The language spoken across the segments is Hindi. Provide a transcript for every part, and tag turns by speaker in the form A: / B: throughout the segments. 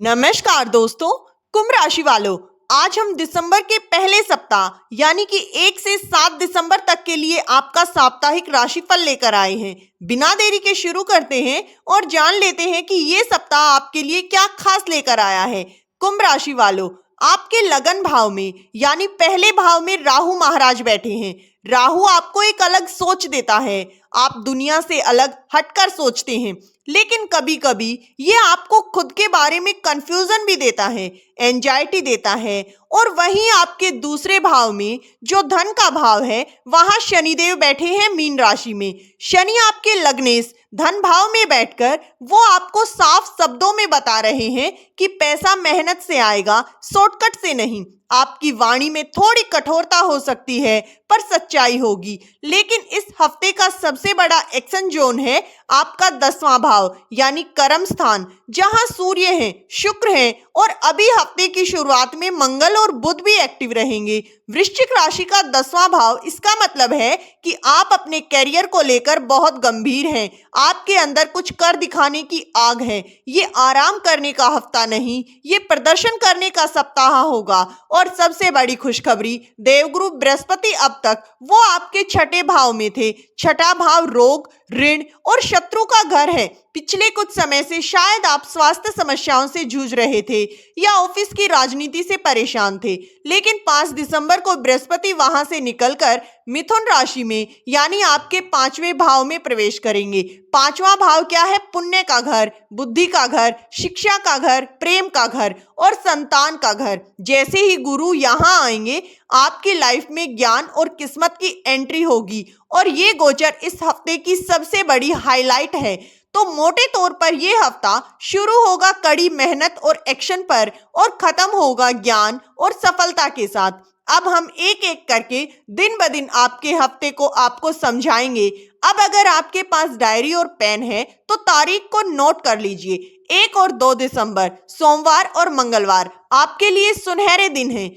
A: नमस्कार दोस्तों, कुंभ राशि वालों, आज हम दिसंबर के पहले सप्ताह यानी कि 1 से 7 दिसंबर तक के लिए आपका साप्ताहिक राशिफल लेकर आए हैं। बिना देरी के शुरू करते हैं और जान लेते हैं कि ये सप्ताह आपके लिए क्या खास लेकर आया है। कुंभ राशि वालों, आपके लगन भाव में यानी पहले भाव में राहु महाराज बैठे हैं। राहु आपको एक अलग सोच देता है। आप दुनिया से अलग हटकर सोचते हैं, लेकिन कभी कभी ये आपको खुद के बारे में कंफ्यूजन भी देता है, एंजाइटी देता है। और वहीं आपके दूसरे भाव में जो धन का भाव है, वहां शनिदेव बैठे हैं मीन राशि में। शनि आपके लग्नेश धन भाव में बैठकर वो आपको साफ शब्दों में बता रहे हैं कि पैसा मेहनत से आएगा, शॉर्टकट से नहीं। आपकी वाणी में थोड़ी कठोरता हो सकती है, पर सच्चाई होगी। लेकिन इस हफ्ते का सबसे बड़ा एक्शन जोन है आपका 10वां भाव यानी कर्म स्थान, जहां सूर्य हैं, शुक्र हैं और अभी हफ्ते की शुरुआत में मंगल और बुध भी एक्टिव रहेंगे। वृश्चिक राशि का 10वां भाव, इसका मतलब है कि आप अपने कैरियर को लेकर बहुत गंभीर हैं। आपके अंदर कुछ कर दिखाने की आग है। ये आराम करने का हफ्ता नहीं, ये प्रदर्शन करने का सप्ताह होगा। और सबसे बड़ी खुशखबरी, देवगुरु बृहस्पति अब तक वो आपके छठे भाव में थे। छठा भाव रोग, ऋण और शत्रु का घर है। पिछले कुछ समय से शायद आप स्वास्थ्य समस्याओं से जूझ रहे थे या ऑफिस की राजनीति से परेशान थे, लेकिन 5 दिसंबर को बृहस्पति वहां से निकलकर मिथुन राशि में यानी आपके 5वें भाव में प्रवेश करेंगे। 5वां भाव क्या है? पुण्य का घर, बुद्धि का घर, शिक्षा का घर, प्रेम का घर और संतान का घर। जैसे ही गुरु यहाँ आएंगे, आपकी लाइफ में ज्ञान और किस्मत की एंट्री होगी और ये गोचर इस हफ्ते की सबसे बड़ी हाईलाइट है। तो मोटे तौर पर यह हफ्ता शुरू होगा कड़ी मेहनत और एक्शन पर और खत्म होगा ज्ञान और सफलता के साथ। अब हम एक एक करके दिन ब दिन आपके हफ्ते को आपको समझाएंगे। अब अगर आपके पास डायरी और पेन है तो तारीख को नोट कर लीजिए। 1 और 2 दिसंबर सोमवार और मंगलवार आपके लिए सुनहरे दिन हैं।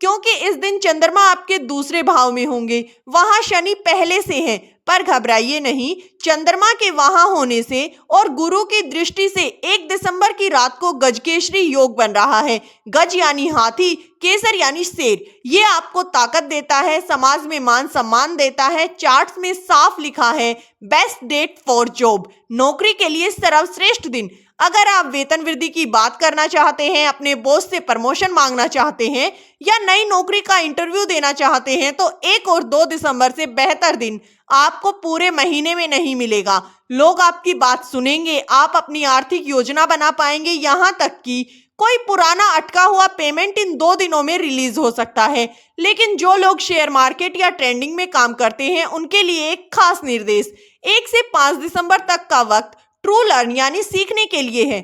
A: क्योंकि इस दिन चंद्रमा आपके दूसरे भाव में होंगे। वहां शनि पहले से हैं, पर घबराइए नहीं। चंद्रमा के वहां होने से और गुरु की दृष्टि से 1 दिसंबर की रात को गजकेसरी योग बन रहा है। गज यानी हाथी, केसर यानी शेर। ये आपको ताकत देता है, समाज में मान सम्मान देता है। चार्ट्स में साफ लिखा है बेस्ट डेट फॉर जॉब, नौकरी के लिए सर्वश्रेष्ठ दिन। अगर आप वेतन वृद्धि की बात करना चाहते हैं, अपने बॉस से प्रमोशन मांगना चाहते हैं या नई नौकरी का इंटरव्यू देना चाहते हैं, तो 1 और 2 दिसंबर से बेहतर दिन आपको पूरे महीने में नहीं मिलेगा। लोग आपकी बात सुनेंगे, आप अपनी आर्थिक योजना बना पाएंगे। यहाँ तक कि कोई पुराना अटका हुआ पेमेंट इन 2 दिनों में रिलीज हो सकता है। लेकिन जो लोग शेयर मार्केट या ट्रेडिंग में काम करते हैं, उनके लिए एक खास निर्देश, 1 से 5 दिसंबर तक का वक्त ट्रू लर्न यानी सीखने के लिए है।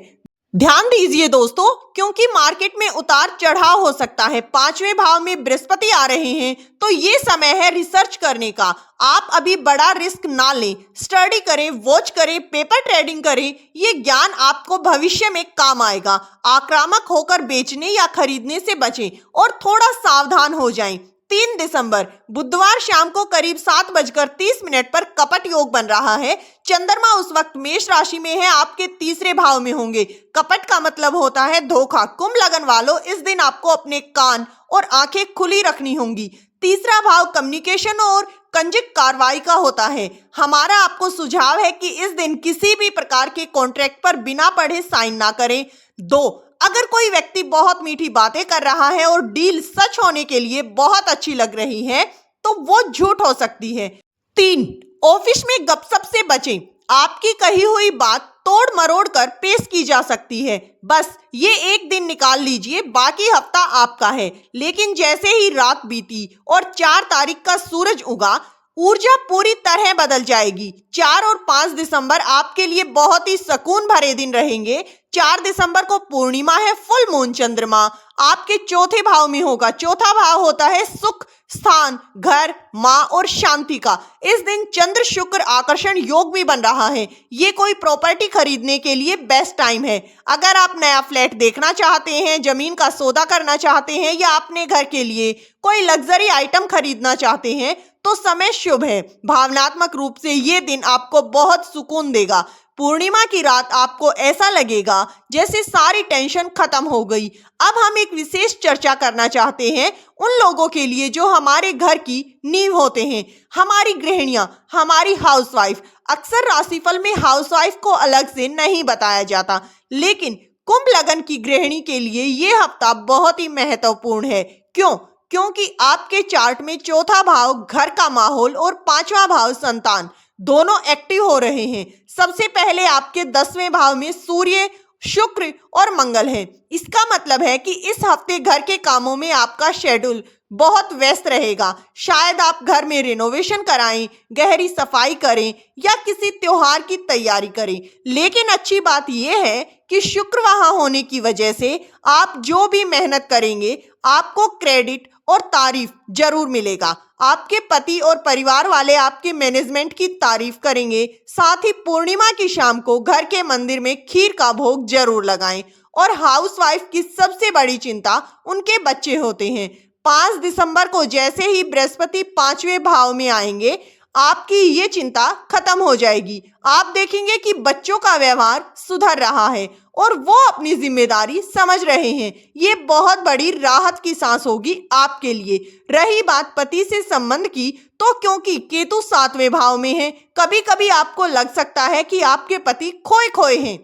A: ध्यान दीजिए दोस्तों, क्योंकि मार्केट में उतार चढ़ाव हो सकता है। 5वें भाव में बृहस्पति आ रहे हैं, तो ये समय है रिसर्च करने का। आप अभी बड़ा रिस्क ना लें, स्टडी करें, वॉच करें, पेपर ट्रेडिंग करें। ये ज्ञान आपको भविष्य में काम आएगा। आक्रामक होकर बेचने या खरीदने से बचें और थोड़ा सावधान हो जाएं। 3 दिसंबर बुधवार शाम को करीब 7:30 पर कपट योग बन रहा है। चंद्रमा उस वक्त मेष राशि में है, आपके तीसरे भाव में होंगे। कपट का मतलब होता है धोखा। कुंभ लगन वालों, इस दिन आपको अपने कान और आंखें खुली रखनी होंगी। तीसरा भाव कम्युनिकेशन और कंजिक कार्रवाई का होता है। हमारा आपको सुझाव है कि इस दिन किसी भी प्रकार के कॉन्ट्रैक्ट पर बिना पढ़े साइन ना करें। 2, अगर कोई व्यक्ति बहुत मीठी बातें कर रहा है और डील सच होने के लिए बहुत अच्छी लग रही है, तो वो झूठ हो सकती है। 3, ऑफिस में गपशप से बचें। आपकी कही हुई बात तोड़ मरोड़ कर पेश की जा सकती है। बस ये एक दिन निकाल लीजिए, बाकी हफ्ता आपका है। लेकिन जैसे ही रात बीती और 4 तारीख का सूरज उगा, ऊर्जा पूरी तरह बदल जाएगी। 4 और 5 दिसंबर आपके लिए बहुत ही सुकून भरे दिन रहेंगे। 4 दिसंबर को पूर्णिमा है, फुल मून चंद्रमा आपके चौथे भाव में होगा। चौथा भाव होता है सुख, स्थान, घर, माँ और शांति का। इस दिन चंद्र शुक्र आकर्षण योग भी बन रहा है। ये कोई प्रॉपर्टी खरीदने के लिए बेस्ट टाइम है। अगर आप नया फ्लैट देखना चाहते हैं, जमीन का सौदा करना चाहते हैं या अपने घर के लिए कोई लग्जरी आइटम खरीदना चाहते हैं, तो समय शुभ है। भावनात्मक रूप से ये दिन आपको बहुत सुकून देगा। पूर्णिमा की रात आपको ऐसा लगेगा जैसे सारी टेंशन खत्म हो गई। अब हम एक विशेष चर्चा करना चाहते हैं उन लोगों के लिए जो हमारे घर की नींव होते हैं, हमारी गृहिणियां, हमारी हाउसवाइफ। अक्सर राशिफल में हाउसवाइफ को अलग से नहीं बताया जाता, लेकिन कुंभ लगन की गृहिणी के लिए ये हफ्ता बहुत ही महत्वपूर्ण है। क्यों? क्योंकि आपके चार्ट में चौथा भाव घर का माहौल और पांचवा भाव संतान दोनों एक्टिव हो रहे हैं। सबसे पहले आपके 10वें भाव में सूर्य, शुक्र और मंगल हैं। इसका मतलब है कि इस हफ्ते घर के कामों में आपका शेड्यूल बहुत व्यस्त रहेगा। शायद आप घर में रिनोवेशन कराएं, गहरी सफाई करें या किसी त्योहार की तैयारी करें। लेकिन अच्छी बात यह है कि शुक्र वहां होने की वजह से आप जो भी मेहनत करेंगे आपको क्रेडिट और तारीफ जरूर मिलेगा। आपके पति और परिवार वाले आपके मैनेजमेंट की तारीफ करेंगे। साथ ही पूर्णिमा की शाम को घर के मंदिर में खीर का भोग जरूर लगाएं। और हाउसवाइफ की सबसे बड़ी चिंता उनके बच्चे होते हैं। 5 दिसंबर को जैसे ही बृहस्पति 5वें भाव में आएंगे आपकी ये चिंता खत्म हो जाएगी। आप देखेंगे कि बच्चों का व्यवहार सुधर रहा है और वो अपनी जिम्मेदारी समझ रहे हैं। ये बहुत बड़ी राहत की सांस होगी आपके लिए। रही बात पति से संबंध की, तो क्योंकि केतु 7वें भाव में है, कभी कभी आपको लग सकता है कि आपके पति खोए खोए हैं।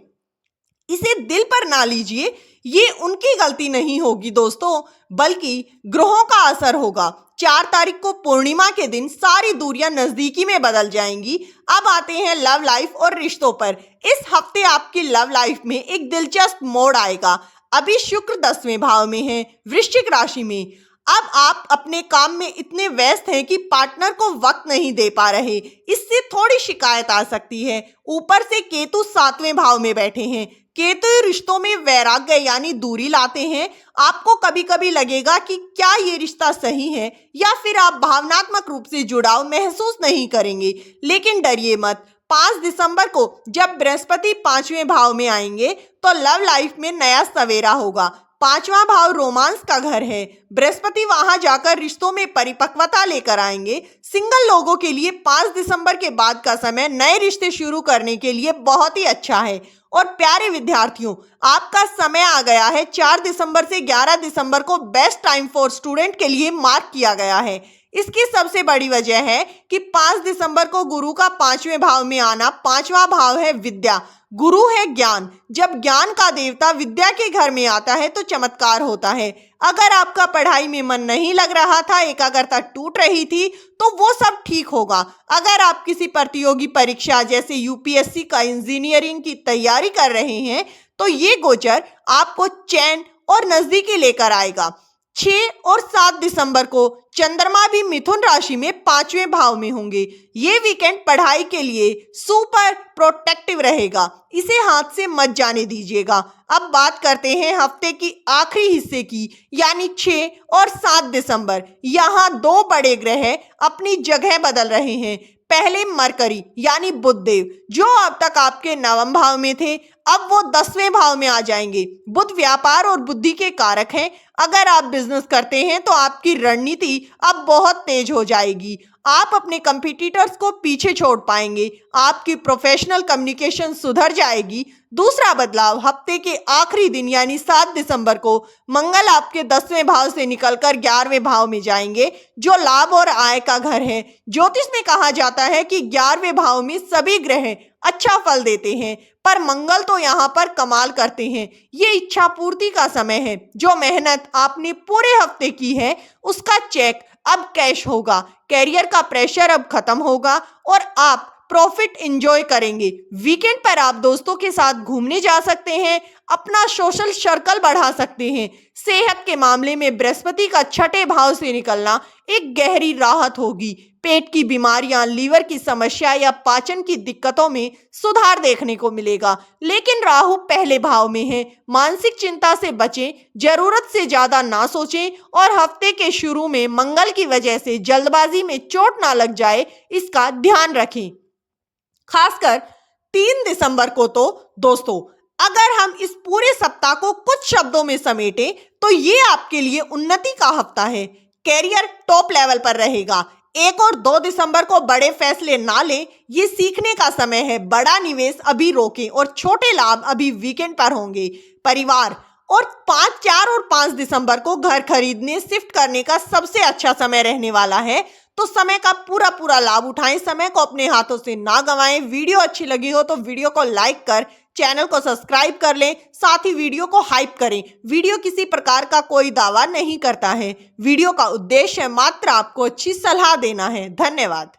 A: इसे दिल पर ना लीजिए, ये उनकी गलती नहीं होगी दोस्तों, बल्कि ग्रहों का असर होगा। 4 तारीख को पूर्णिमा के दिन सारी दूरियां नजदीकी में बदल जाएंगी। अब आते हैं लव लाइफ और रिश्तों पर। इस हफ्ते आपकी लव लाइफ में एक दिलचस्प मोड़ आएगा। अभी शुक्र 10वें भाव में है, वृश्चिक राशि में। अब आप अपने काम में इतने व्यस्त हैं कि पार्टनर को वक्त नहीं दे पा रहे। इससे थोड़ी शिकायत आ सकती है। ऊपर से केतु 7वें भाव में बैठे हैं। केतु रिश्तों में वैराग्य यानी दूरी लाते हैं। आपको कभी कभी लगेगा कि क्या ये रिश्ता सही है, या फिर आप भावनात्मक रूप से जुड़ाव महसूस नहीं करेंगे। लेकिन डरिए मत, 5 दिसंबर को जब बृहस्पति 5वें भाव में आएंगे तो लव लाइफ में नया सवेरा होगा। 5वां भाव रोमांस का घर है। बृहस्पति वहां जाकर रिश्तों में परिपक्वता लेकर आएंगे। सिंगल लोगों के लिए 5 दिसंबर के बाद का समय नए रिश्ते शुरू करने के लिए बहुत ही अच्छा है। और प्यारे विद्यार्थियों, आपका समय आ गया है। 4 दिसंबर से 11 दिसंबर को बेस्ट टाइम फॉर स्टूडेंट के लिए मार्क किया गया है। इसकी सबसे बड़ी वजह है कि 5 दिसंबर को गुरु का 5वें भाव में आना। 5वां भाव है विद्या, गुरु है ज्ञान। जब ज्ञान का देवता विद्या के घर में आता है तो चमत्कार होता है। अगर आपका पढ़ाई में मन नहीं लग रहा था, एकाग्रता टूट रही थी, तो वो सब ठीक होगा। अगर आप किसी प्रतियोगी परीक्षा जैसे यूपीएससी का इंजीनियरिंग की तैयारी कर रहे हैं तो ये गोचर आपको चैन और नजदीकी लेकर आएगा। 6 और 7 दिसंबर को चंद्रमा भी मिथुन राशि में 5वें भाव में होंगे। ये वीकेंड पढ़ाई के लिए सुपर प्रोटेक्टिव रहेगा। इसे हाथ से मत जाने दीजिएगा। अब बात करते हैं हफ्ते की आखिरी हिस्से की, यानी 6 और 7 दिसंबर। यहाँ 2 बड़े ग्रह अपनी जगह बदल रहे हैं। पहले मरकरी यानी बुधदेव, जो अब तक आपके 9वें भाव में थे, अब वो 10वें भाव में आ जाएंगे। बुध व्यापार और बुद्धि के कारक हैं। अगर आप बिजनेस करते हैं तो आपकी रणनीति अब बहुत तेज हो जाएगी। आप अपने कंपटीटर्स को पीछे छोड़ पाएंगे। आपकी प्रोफेशनल कम्युनिकेशन सुधर जाएगी। दूसरा बदलाव हफ्ते के आखिरी दिन यानी 7 दिसंबर को मंगल आपके 10वें भाव से निकलकर 11वें भाव में जाएंगे, जो लाभ और आय का घर है। ज्योतिष में कहा जाता है कि 11वें भाव में सभी ग्रह अच्छा फल देते हैं, पर मंगल तो यहाँ पर कमाल करते हैं। ये इच्छा पूर्ति का समय है। जो मेहनत आपने पूरे हफ्ते की है उसका चेक अब कैश होगा। कैरियर का प्रेशर अब खत्म होगा और आप प्रॉफिट एंजॉय करेंगे। वीकेंड पर आप दोस्तों के साथ घूमने जा सकते हैं, अपना सोशल सर्कल बढ़ा सकते हैं। सेहत के मामले में बृहस्पति का 6ठे भाव से निकलना एक गहरी राहत होगी। पेट की बीमारियां, लीवर की समस्या या पाचन की दिक्कतों में सुधार देखने को मिलेगा। लेकिन राहु पहले भाव में है। मानसिक चिंता से बचें, जरूरत से ज्यादा ना सोचें और हफ्ते के शुरू में मंगल की वजह से जल्दबाजी में चोट ना लग जाए, इसका ध्यान रखें। खासकर 3 दिसंबर को तो दोस्तों, अगर हम इस पूरे सप्ताह को कुछ शब्दों में समेटें तो ये आपके लिए उन्नति का हफ्ता है। कैरियर टॉप लेवल पर रहेगा। 1 और 2 दिसंबर को बड़े फैसले ना लें, ये सीखने का समय है। बड़ा निवेश अभी रोकें और छोटे लाभ अभी वीकेंड पर होंगे। परिवार और 4 और 5 दिसंबर को घर खरीदने शिफ्ट करने का सबसे अच्छा समय रहने वाला है, तो समय का पूरा लाभ उठाएं। समय को अपने हाथों से ना गंवाएं। वीडियो अच्छी लगी हो तो वीडियो को लाइक कर चैनल को सब्सक्राइब कर लें, साथ ही वीडियो को हाइप करें। वीडियो किसी प्रकार का कोई दावा नहीं करता है। वीडियो का उद्देश्य मात्र आपको अच्छी सलाह देना है। धन्यवाद।